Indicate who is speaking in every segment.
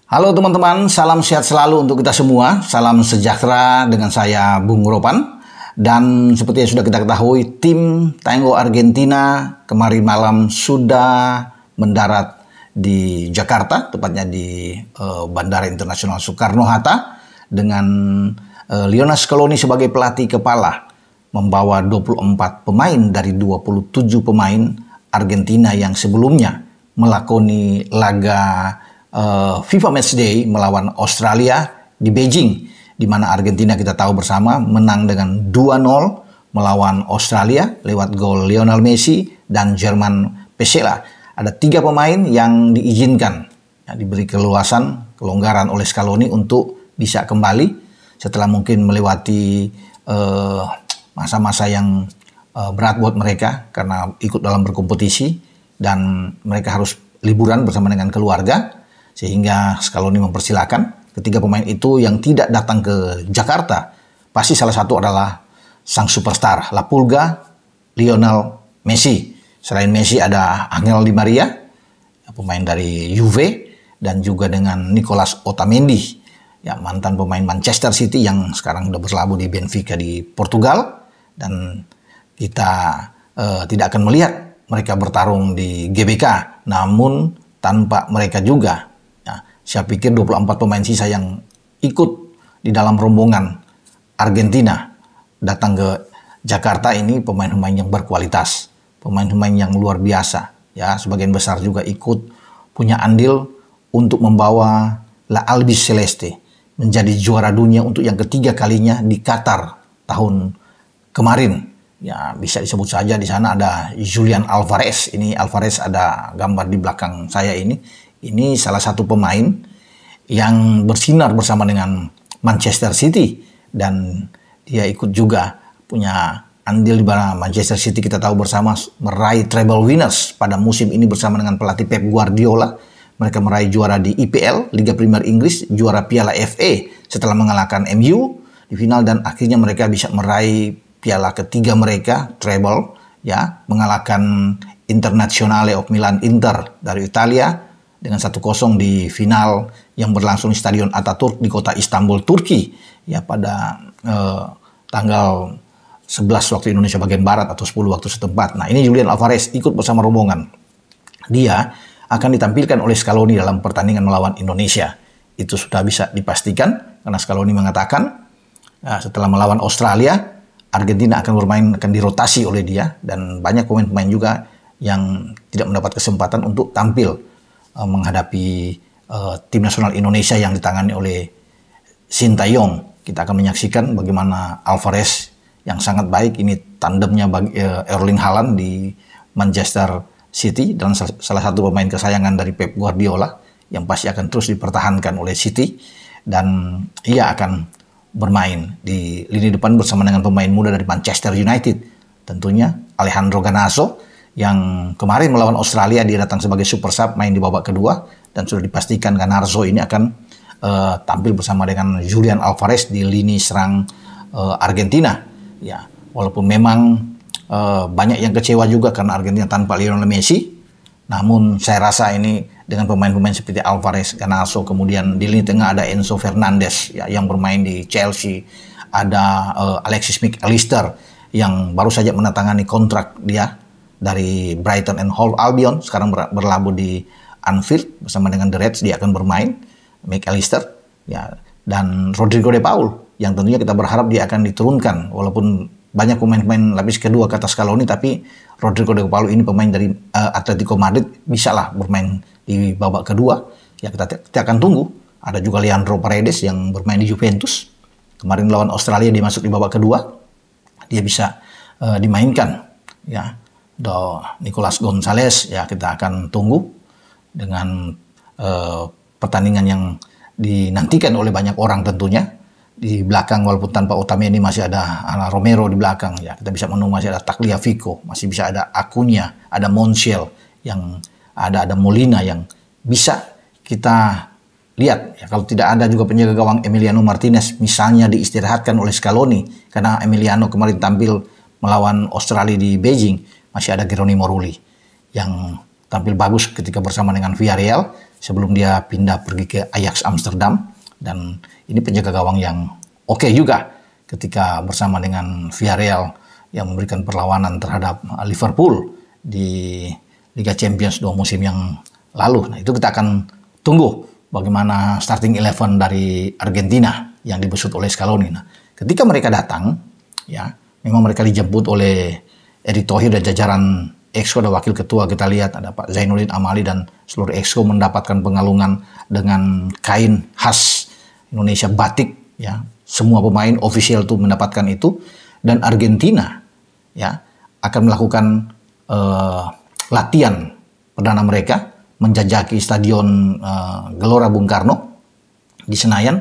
Speaker 1: Halo teman-teman, salam sehat selalu untuk kita semua. Salam sejahtera dengan saya Bung Ropan. Dan seperti yang sudah kita ketahui, tim Tango Argentina kemarin malam sudah mendarat di Jakarta, tepatnya di Bandara Internasional Soekarno-Hatta dengan Lionel Scaloni sebagai pelatih kepala, membawa 24 pemain dari 27 pemain Argentina yang sebelumnya melakoni laga FIFA Matchday melawan Australia di Beijing, di mana Argentina kita tahu bersama menang dengan 2-0 melawan Australia lewat gol Lionel Messi dan German Pesela. Ada 3 pemain yang diizinkan, diberi kelonggaran oleh Scaloni untuk bisa kembali setelah mungkin melewati masa-masa yang berat buat mereka karena ikut dalam berkompetisi dan mereka harus liburan bersama dengan keluarga. Sehingga Scaloni mempersilahkan ketiga pemain itu yang tidak datang ke Jakarta. Pasti salah satu adalah sang superstar, La Pulga, Lionel Messi. Selain Messi ada Angel Di Maria, pemain dari Juve, dan juga dengan Nicolas Otamendi, mantan pemain Manchester City yang sekarang sudah berlabuh di Benfica di Portugal. Dan kita tidak akan melihat mereka bertarung di GBK, namun tanpa mereka juga. Saya pikir 24 pemain sisa yang ikut di dalam rombongan Argentina datang ke Jakarta ini pemain-pemain yang berkualitas, pemain-pemain yang luar biasa. Sebagian besar juga ikut punya andil untuk membawa La Albiceleste menjadi juara dunia untuk yang ketiga kalinya di Qatar tahun kemarin. Bisa disebut saja di sana ada Julian Alvarez. Ini Alvarez ada gambar di belakang saya ini. Ini salah satu pemain yang bersinar bersama dengan Manchester City dan dia ikut juga punya andil di mana Manchester City kita tahu bersama meraih treble winners pada musim ini bersama dengan pelatih Pep Guardiola. Mereka meraih juara di IPL, Liga Premier Inggris, juara Piala FA setelah mengalahkan MU di final dan akhirnya mereka bisa meraih piala ketiga mereka, treble, mengalahkan Internazionale of Milan Inter dari Italia dengan 1-0 di final yang berlangsung di Stadion Ataturk di kota Istanbul, Turki pada tanggal 11 waktu Indonesia bagian Barat atau 10 waktu setempat. Nah, ini Julian Alvarez ikut bersama rombongan. Dia akan ditampilkan oleh Scaloni dalam pertandingan melawan Indonesia. Itu sudah bisa dipastikan karena Scaloni mengatakan setelah melawan Australia, Argentina akan dirotasi oleh dia dan banyak pemain-pemain juga yang tidak mendapat kesempatan untuk tampil menghadapi tim nasional Indonesia yang ditangani oleh Sintayong. Kita akan menyaksikan bagaimana Alvarez yang sangat baik, ini tandemnya Erling Haaland di Manchester City dan salah satu pemain kesayangan dari Pep Guardiola yang pasti akan terus dipertahankan oleh City dan ia akan bermain di lini depan bersama dengan pemain muda dari Manchester United. Tentunya Alejandro Garnacho yang kemarin melawan Australia dia datang sebagai super sub main di babak kedua dan sudah dipastikan Garnacho ini akan tampil bersama dengan Julian Alvarez di lini serang Argentina. Walaupun memang banyak yang kecewa juga karena Argentina tanpa Lionel Messi, namun saya rasa ini dengan pemain-pemain seperti Alvarez, Garnacho, kemudian di lini tengah ada Enzo Fernandez yang bermain di Chelsea, ada Alexis McAllister yang baru saja menandatangani kontrak dia dari Brighton and Hove Albion, sekarang berlabuh di Anfield bersama dengan The Reds, dia akan bermain, McAllister, dan Rodrigo De Paul, yang tentunya kita berharap dia akan diturunkan, walaupun banyak pemain-pemain lapis kedua kata Scaloni, tapi Rodrigo De Paul ini pemain dari Atletico Madrid, bisalah bermain di babak kedua, kita akan tunggu. Ada juga Leandro Paredes yang bermain di Juventus, kemarin lawan Australia dia masuk di babak kedua, dia bisa dimainkan, Nicolas Gonzalez, kita akan tunggu dengan pertandingan yang dinantikan oleh banyak orang tentunya. Di belakang walaupun tanpa Otamendi masih ada Ana Romero di belakang, kita bisa menunggu masih ada Tagliafico, masih bisa ada Acuna, ada Montiel, yang ada Molina yang bisa kita lihat. Kalau tidak ada juga penjaga gawang Emiliano Martinez misalnya diistirahatkan oleh Scaloni karena Emiliano kemarin tampil melawan Australia di Beijing. Masih ada Geronimo Rulli yang tampil bagus ketika bersama dengan Villarreal. sebelum dia pindah pergi ke Ajax Amsterdam. Dan ini penjaga gawang yang oke juga ketika bersama dengan Villarreal yang memberikan perlawanan terhadap Liverpool di Liga Champions 2 musim yang lalu. Nah, itu kita akan tunggu bagaimana starting 11 dari Argentina yang dibesut oleh Scaloni. Nah, ketika mereka datang, ya, memang mereka dijemput oleh Erick Thohir dan jajaran Exco, ada wakil ketua, kita lihat ada Pak Zainuddin Amali dan seluruh Exco mendapatkan pengalungan dengan kain khas Indonesia, batik, ya. Semua pemain official tuh mendapatkan itu, dan Argentina, ya, akan melakukan latihan perdana mereka menjajaki Stadion Gelora Bung Karno di Senayan.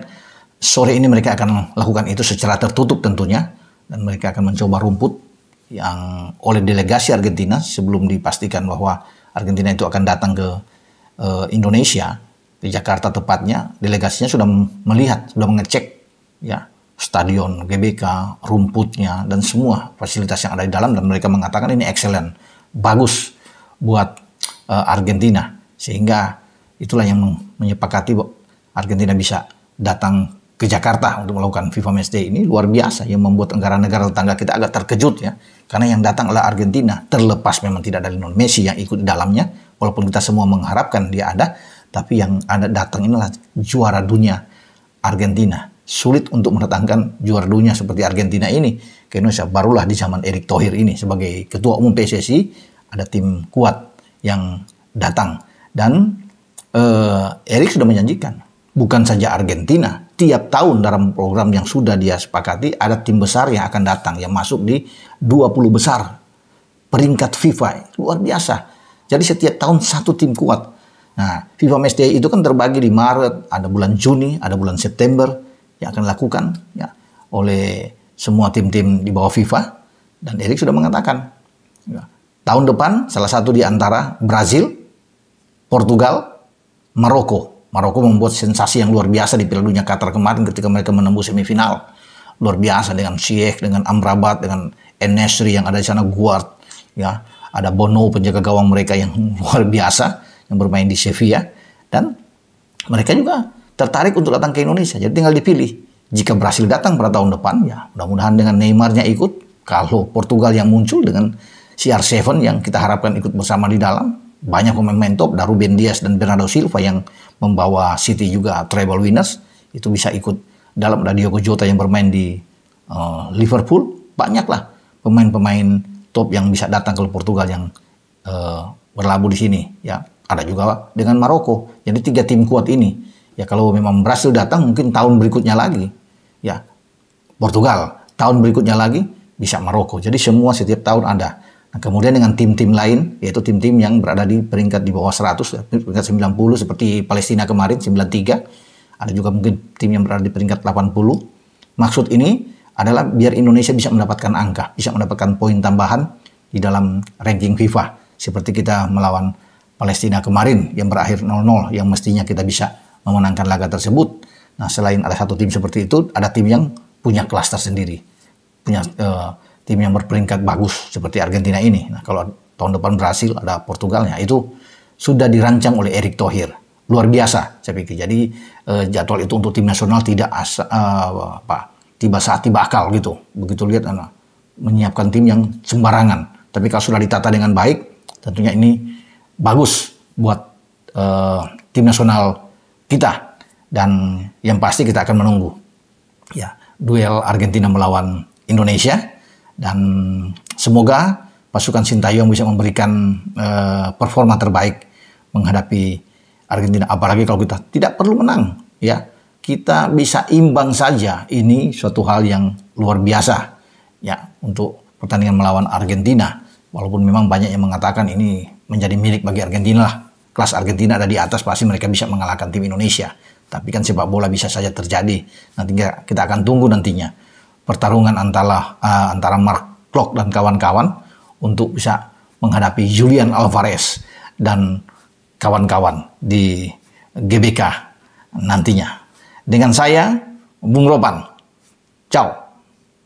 Speaker 1: Sore ini mereka akan lakukan itu secara tertutup tentunya, dan mereka akan mencoba rumput yang oleh delegasi Argentina sebelum dipastikan bahwa Argentina itu akan datang ke Indonesia, di Jakarta tepatnya. Delegasinya sudah melihat, sudah mengecek, ya, stadion GBK, rumputnya, dan semua fasilitas yang ada di dalam, dan mereka mengatakan ini excellent, bagus buat Argentina, sehingga itulah yang menyepakati Argentina bisa datang ke Jakarta untuk melakukan FIFA Matchday ini. Luar biasa, yang membuat negara-negara tetangga kita agak terkejut, ya, karena yang datang adalah Argentina. Terlepas memang tidak ada Lionel Messi yang ikut di dalamnya, walaupun kita semua mengharapkan dia ada, tapi yang ada datang inilah juara dunia Argentina. Sulit untuk mendatangkan juara dunia seperti Argentina ini ke Indonesia. Barulah di zaman Erick Thohir ini sebagai ketua umum PSSI ada tim kuat yang datang. Dan Erick sudah menjanjikan bukan saja Argentina, tiap tahun dalam program yang sudah dia sepakati ada tim besar yang akan datang, yang masuk di 20 besar peringkat FIFA. Luar biasa. Jadi setiap tahun satu tim kuat. Nah, FIFA Matchday itu kan terbagi di Maret, ada bulan Juni, ada bulan September, yang akan dilakukan, ya, oleh semua tim-tim di bawah FIFA. Dan Erick sudah mengatakan, ya, tahun depan salah satu di antara Brazil, Portugal, Maroko. Maroko membuat sensasi yang luar biasa di Piala Dunia Qatar kemarin ketika mereka menembus semifinal. Luar biasa dengan Ziyech, dengan Amrabat, dengan En-Nesyri yang ada di sana, Guard, ya, ada Bono penjaga gawang mereka yang luar biasa yang bermain di Sevilla, dan mereka juga tertarik untuk datang ke Indonesia. Jadi tinggal dipilih. Jika Brasil datang pada tahun depan, ya mudah-mudahan dengan Neymarnya ikut. Kalau Portugal yang muncul dengan CR7 yang kita harapkan ikut bersama di dalam. Banyak pemain top, Ruben Dias dan Bernardo Silva yang membawa City juga treble winners. Itu bisa ikut dalam. Ada Diogo Jota yang bermain di Liverpool. Banyaklah pemain-pemain top yang bisa datang ke Portugal yang berlabuh di sini. Ya, ada juga dengan Maroko. Jadi 3 tim kuat ini. Ya, kalau memang Brasil datang mungkin tahun berikutnya lagi, ya, Portugal. Tahun berikutnya lagi bisa Maroko. Jadi semua setiap tahun ada. Nah, kemudian dengan tim-tim lain, yaitu tim-tim yang berada di peringkat di bawah 100, peringkat 90 seperti Palestina kemarin 93. Ada juga mungkin tim yang berada di peringkat 80. Maksud ini adalah biar Indonesia bisa mendapatkan angka, bisa mendapatkan poin tambahan di dalam ranking FIFA. Seperti kita melawan Palestina kemarin yang berakhir 0-0, yang mestinya kita bisa memenangkan laga tersebut. Nah, selain ada satu tim seperti itu, ada tim yang punya kelas tersendiri, punya tim yang berperingkat bagus seperti Argentina ini. Nah, kalau tahun depan Brasil, ada Portugalnya, itu sudah dirancang oleh Erick Thohir. Luar biasa, saya pikir. Jadi jadwal itu untuk tim nasional tidak tiba saat tiba akal gitu. Begitu lihat, menyiapkan tim yang sembarangan. Tapi kalau sudah ditata dengan baik, tentunya ini bagus buat tim nasional kita. Dan yang pasti kita akan menunggu, ya, duel Argentina melawan Indonesia, dan semoga pasukan Sintayong bisa memberikan performa terbaik menghadapi Argentina. Apalagi kalau kita tidak perlu menang, ya, kita bisa imbang saja. Ini suatu hal yang luar biasa, ya, untuk pertandingan melawan Argentina. Walaupun memang banyak yang mengatakan ini menjadi milik bagi Argentina lah. Kelas Argentina ada di atas, pasti mereka bisa mengalahkan tim Indonesia. Tapi kan sepak bola bisa saja terjadi. Nanti kita akan tunggu nantinya pertarungan antara Mark Klok dan kawan-kawan untuk bisa menghadapi Julian Alvarez dan kawan-kawan di GBK nantinya. Dengan saya, Bung Ropan. Ciao.